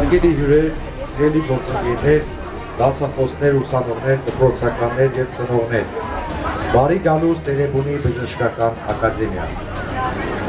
Հարգելի հյուրեր, սիրելի գործընկերներ, դասախոսներ, ուսանողներ, դպրոցականներ և ծնողներ, բարի գալուս Տերեբունի բժշկական ակադեմիա։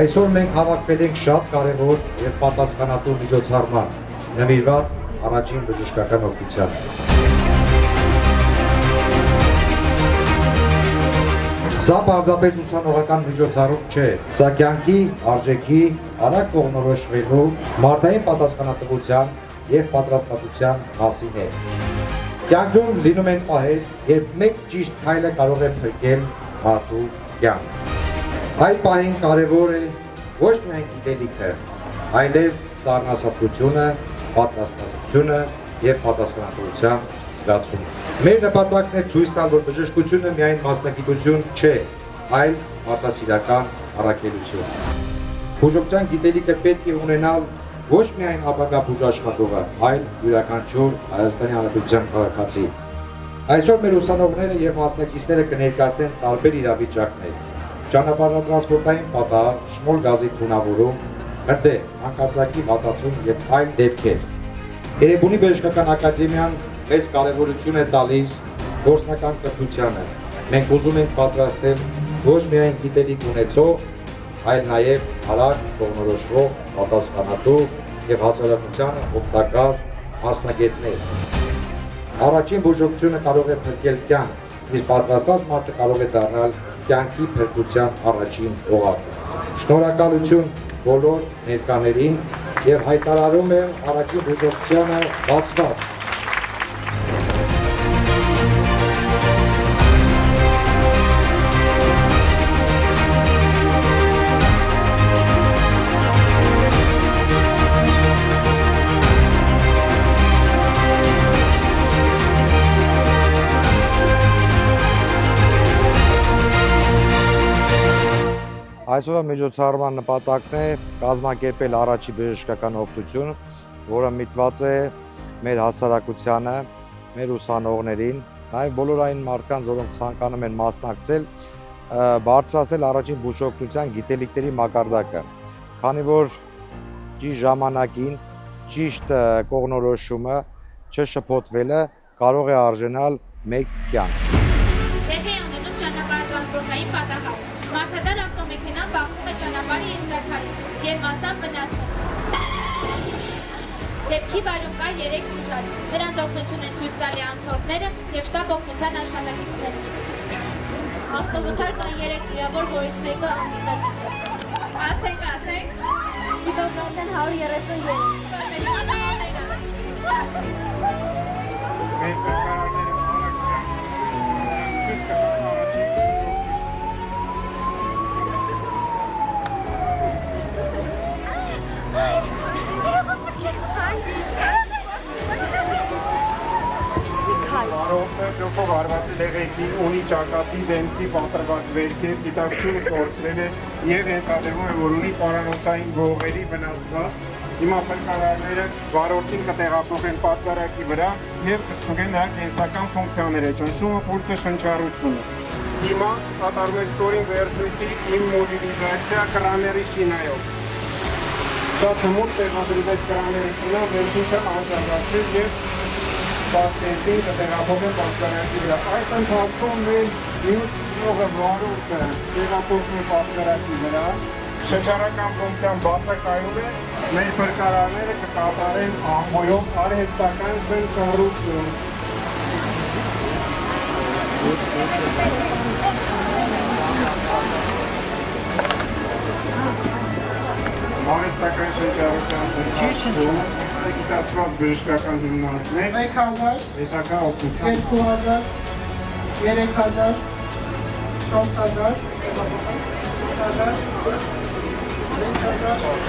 Այսօր մենք հավաքվել ենք շատ կարևոր և պատասխանատու միջոցառման, նվիրված առաջին բժշկական օգնությանը։ Սա պարզապես ուսանողական միջոցառում չէ, սա կյանքի, արժեքի, արագ կողմնորոշվելու, մարդային պատասխանատվության և պատրաստվածության մասին է։ Կյանքում լինում են պահեր, երբ մեկ ճիշտ քայլը կարող է փրկել մարդու կյանք։ Այդ պահին կարևոր է ոչ միայն գիտելիքը, այլև սառնասապտությունը, պատրաստվածությունը և պատասխանատվության զգացումը։ Մեր նպատակն է ցույց տալ, որ բժշկությունը միայն մասնագիտություն չէ, այլ մարդասիրական առաքելություն։ Բուժօգնության գիտելիքը պետք է ունենալ ոչ միայն ապագա բուժաշխատողը, այլ յուրաքանչյուր Հայաստանի Հանրապետության քաղաքացի։ Այսօր մեր ուսանողները և մասնակիցները կներկայացնեն տարբեր իրավիճակներ՝ ճանապարհատրանսպորտային պատահար, շմոլ գազի թունավորում, հրդեհ, հանկարծակի վատացում և այլ դեպքեր։ Տերեբունի բժշկական ակադեմիան մեծ կարևորություն է տալիս գործնական կրթությանը։ Մենք ուզում ենք պատրաստել ոչ միայն գիտելիք ունեցող, այլ նաև արագ կողմնորոշվող, պատասխանատու և հասարակությանը օգտակար մասնագետներ։ Առաջին բուժօգնությունը կարող է փրկել կյանք, իսկ պատրաստված մարդը կարող է դառնալ կյանքի փրկության առաջին օղակը։ Շնորհակալություն բոլոր ներկաներին և հայտարարում եմ առաջին բուժօգնությանը բացված։ Այսօր միջոցառման նպատակն է կազմակերպել առաջին բժշկական օգնություն, որը միտված է մեր հասարակությանը, մեր ուսանողներին, նաև բոլոր այն մարդկանց, որոնք ցանկանում են մասնակցել, բարձրացնել առաջին բուժօգնության գիտելիքների մակարդակը, քանի որ ճիշտ ժամանակին, ճիշտ կողմնորոշումը, չշփոթվելը կարող է արժանալ մեկ կյանք։ Տեղի ունենում ճանապարհատրանսպորտային պատահար։ Մարդատար ավտոմեքենան բախվում է ճանապարհի եզրափարին և մասամբ վնասում։ Դեպքի վայրում կա 3 ուժար, նրանց օգնություն են ցույց տալի անցորդները և շտապ օգնության աշխատակիցները։ Ավտովթար կան 3 վիրավոր, որից մեկը անվտանգ է։ Ասեք։ Դիվաններն Բարով արված լեղեկի, ունի ճակատի, դեմքի պատրված վերքեր, գիտակցությունը կորցրել է և ենթադրվում է, որ ունի պարանոցային ողերի վնասված։ Հիմա փրկարարները վարորդին կտեղափոխեն պատվարակի վրա և կստուգեն նրա կենսական ֆունկցիաները, ճնշումը, պուլսը, շնչառությունը։ Հիմա կատարվում է ստորին վերջույթի իմմոբիլիզացիա կրաների շինայով։ Շատ հմուտ տեղադրվեց կրաների շինա, վերջինքը անջատվեց և պացիենտին կտեղափոխեն պատվարակի վրա։ Այդ ընթացքում մեր մյուս ուղը վարորդը տեղափոխվում է պատվարակի վրա, շնչառական ֆունկցիան բացակայում է, մեր փրկարարները կկատարեն աղմոյով արհեստական շնչառություն։ Արհեստական շնչառության ընթացքում ստացված բժշկական հիմնարկներ 1000, պետական օգնության 2000, 3000, 4000, 5000, 6000,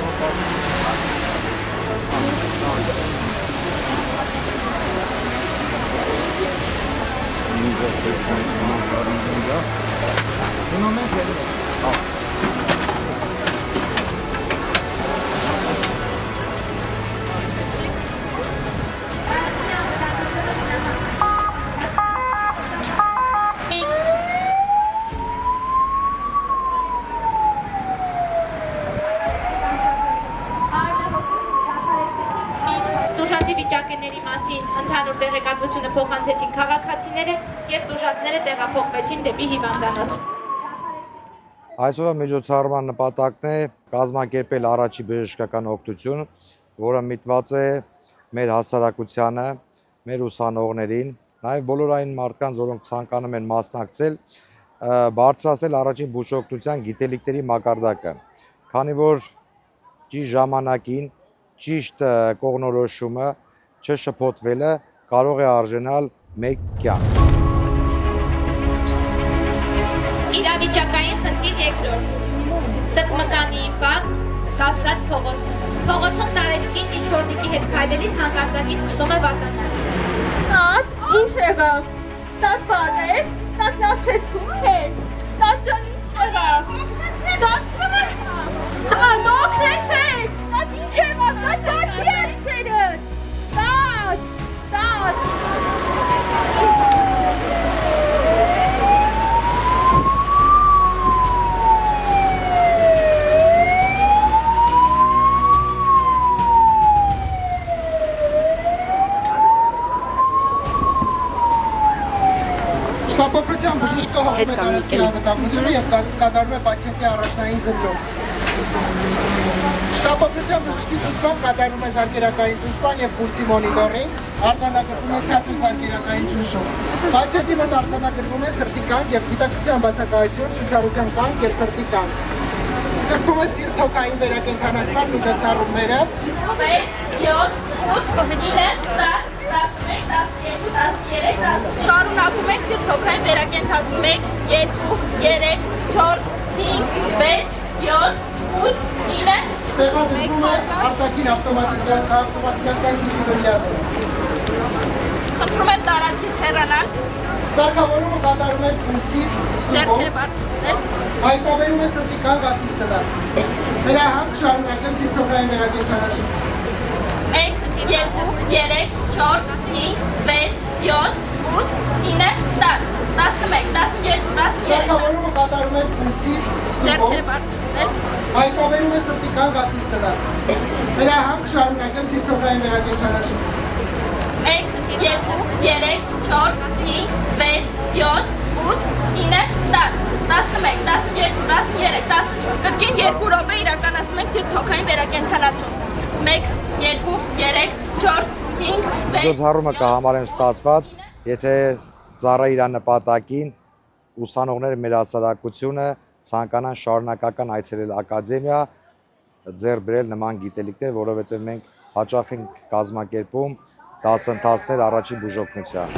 Տուժած իրավիճակների մասին ընդհանուր տեղեկատվությունը փոխանցեցին քաղաքացիները եւ տուժածները տեղափոխվեցին դեպի հիվանդանոց։ Այսօր միջոցառման նպատակն է կազմակերպել առաջի բժշկական օգնություն, որը միտված է մեր հասարակությանը, մեր ուսանողներին, նաև բոլոր այն մարդկանց, որոնք ցանկանում են մասնակցել, բարձրացնել առաջին բուժօգնության գիտելիքների մակարդակը, քանի որ ճիշտ ժամանակին, ճիշտ կողմնորոշումը, չշփոթվելը կարող է արժանալ մեկ կյանք։ Իրավիճակային խնդիր երկրորդ։ Սրտմկանի ինֆարկտ, կասկած փողոցում։ Փողոցում տարեցկին դիշորնիկի հետ քայլելիս հանկարծակի սկսում է վատանալ։ Տատ, ինչ եղավ։ Տատ բան էր, տատ լավ չես թողել։ Տատ ջան, ինչ եղավ։ Տատ օգնեցեք։ Տատ ինչ եղավ, տատ լացի աչքերդ։ Տատ։ Շտապօգնության բժիշկը հողում է տարածքի անվտանգությունը եւ կատարում է պացիենտի առաջնային զննում։ Շտապօգնության բժշկի ցուցկով կատարում է զարկերակային ճնշման եւ պուլսի մոնիտորինգ, արձանագրվում է ցածր զարկերակային ճնշում։ Պացիենտի մոտ արձանագրվում է սրտի կանգ եւ գիտակցության բացակայություն, շնչառության կանգ եւ սրտի կանգ։ Սկսվում է սիրտ-թոքային վերակենդանացման միջոցառումները։ Շարունակում եք սիրտ-թոքային վերակենդանացում 1, 2, 3, 4, 5, 6, 7, 8, 9 Տեղադրվում է արտաքին ավտոմատիզացված դիֆիբրիլյատոր։ Խնդրում եմ տարածքից հեռանալ, Սարքավորումը կատարում է պուլսի ստուգով, ձեռքերը բարձրացնել, հայտնաբերում է սրտի կանգ ասիստը։ Վերահանգ շարունակել սիրտ-թոքային վերակենդանացում։ 1, 2, 3, 4, 5, 6, 7, 8, 9, 10, 11, 12, 13 Սարքավորումը կատարում է պուլսի ստուգով, ձեռքերը բարձրացնել, հայտնաբերում է սրտի կանգ ասիստը։ Վերահանգ շարունակել սիրտ-թոքային վերակենդանացում։ 1, 2, 3, 4, 5, 6, 7, 8, 9, 10, 11, 12, 13, 14 Կրկին 2 րոպե իրականացնում ենք սիրտ-թոքային վերակենդանացում 1, 2, 3, 4, 5, 6 Միջոցառումը կհամարեմ ստացված, եթե ծառա իր նպատակին ուսանողները մեր հասարակությունը ցանկանան շարունակական այցելել ակադեմիա, ձեռք բերել նման գիտելիքներ, որովհետև մենք հաճախ ենք կազմակերպում դասընթացներ առաջին բուժօգնության։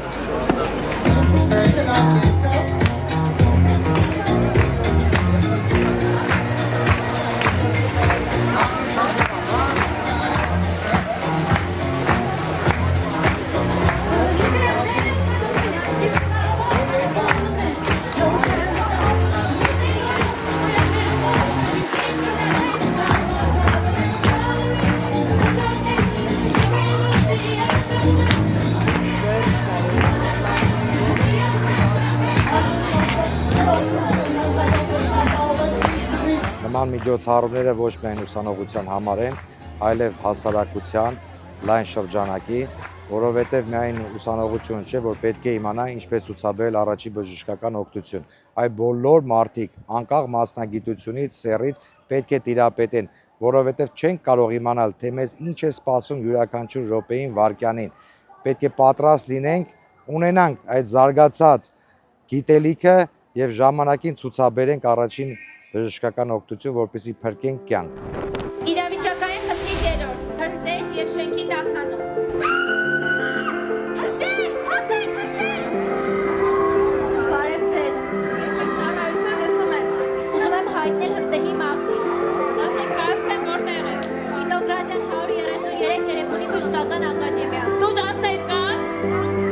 Նման միջոցառումները ոչ միայն ուսանողության համար են, այլև հասարակության լայն շրջանակի, որովհետև միայն ուսանողություն չէ, որ պետք է իմանա ինչպես ցուցաբերել առաջի բժշկական օգնություն, այլ բոլոր մարդիկ, անկախ մասնագիտությունից, սեռից պետք է տիրապետեն, որովհետև չենք կարող իմանալ, թե մեզ ինչ է սպասում յուրաքանչյուր րոպեին, վայրկյանին։ Պետք է պատրաստ լինենք, ունենանք այդ զարգացած գիտելիքը եւ ժամանակին ցուցաբերենք առաջին բժշկական օգնություն, որպեսզի փրկենք կյանք։ Իրավիճակային խնդիր երրորդ, հրդեհ եւ շենքի նախանում։ Բարև ձեզ, ծառայություն լսում եմ, ուզում եմ հայտնել հրդեհի մասին Ասեք հարցեմ որտեղ է։ Վինոգրադյան 133 երեկունի բժշկական ակադեմիա Դուժասներ կան։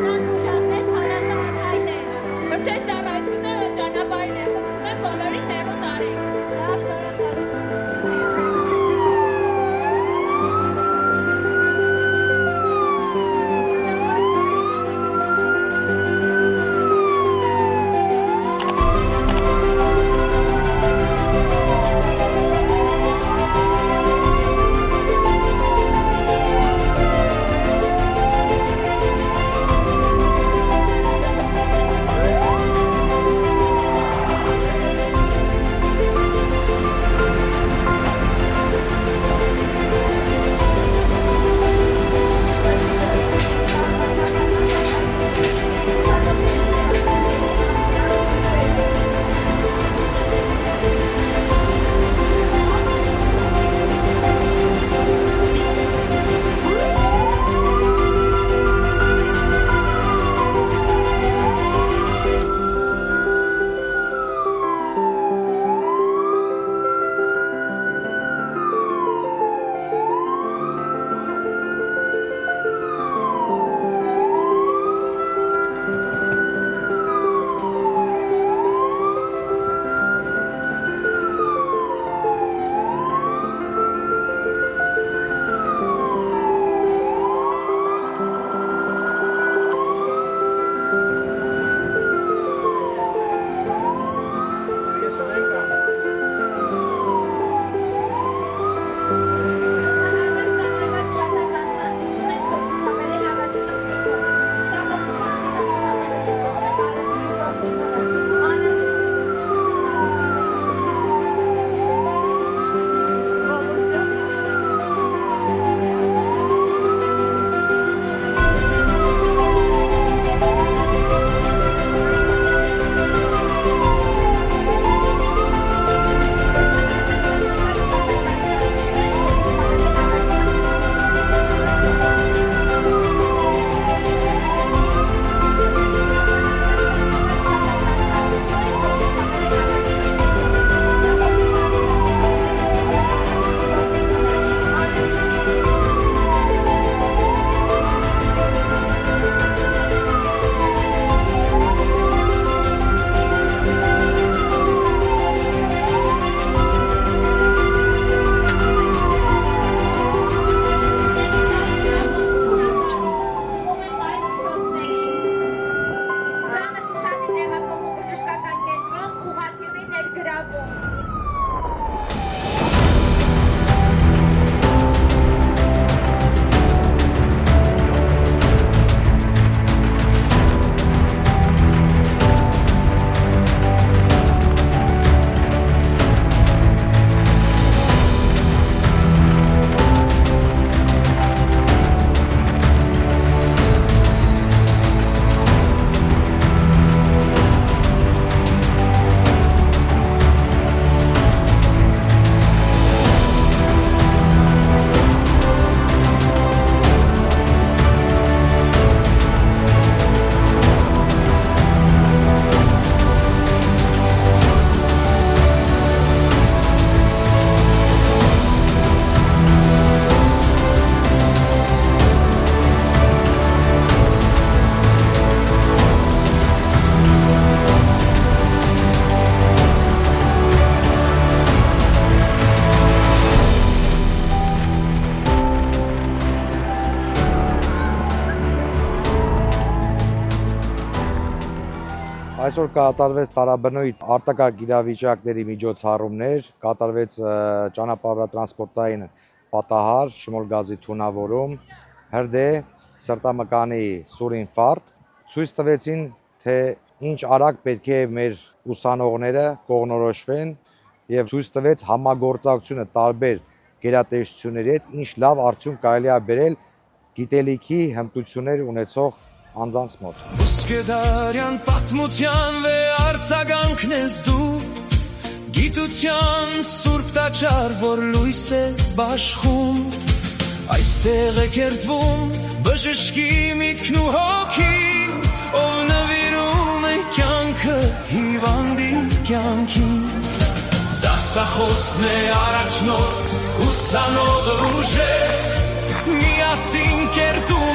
Կան ուժասներ հանրական հայտ է Բրդեհ ծառայությունը ճանապարհին է, խնդրում եմ բոլորին հեռու տարեք։ Լավ շնորհակալություն Այսօր կատարվեց տարաբնույթ արտակարգ իրավիճակների միջոցառումներ, կատարվեց ճանապարհատրանսպորտային պատահար, շմոլ գազի թունավորում, հրդեհ, սրտամկանի սուր ինֆարկտ, ցույց տվեցին, թե ինչ արագ պետք է մեր ուսանողները կողմնորոշվեն եւ ցույց տվեց համագործակցությունը տարբեր գերատեսչությունների հետ, ինչ լավ արդյունք կարելի է բերել գիտելիքի հմտություններ ունեցող անձանց մոտ։ Ոսկեդարյան պատմության արձագանքն ես դու, գիտության սուրբ տաճար, որ լույս է բաշխում, այստեղ է կերտվում բժշկի միտքն ու հոգին, ով նվիրում է կյանքը հիվանդի կյանքին։ Դասախոսն է առաջնորդ, ուսանողը ուժեղ, միասին կերտում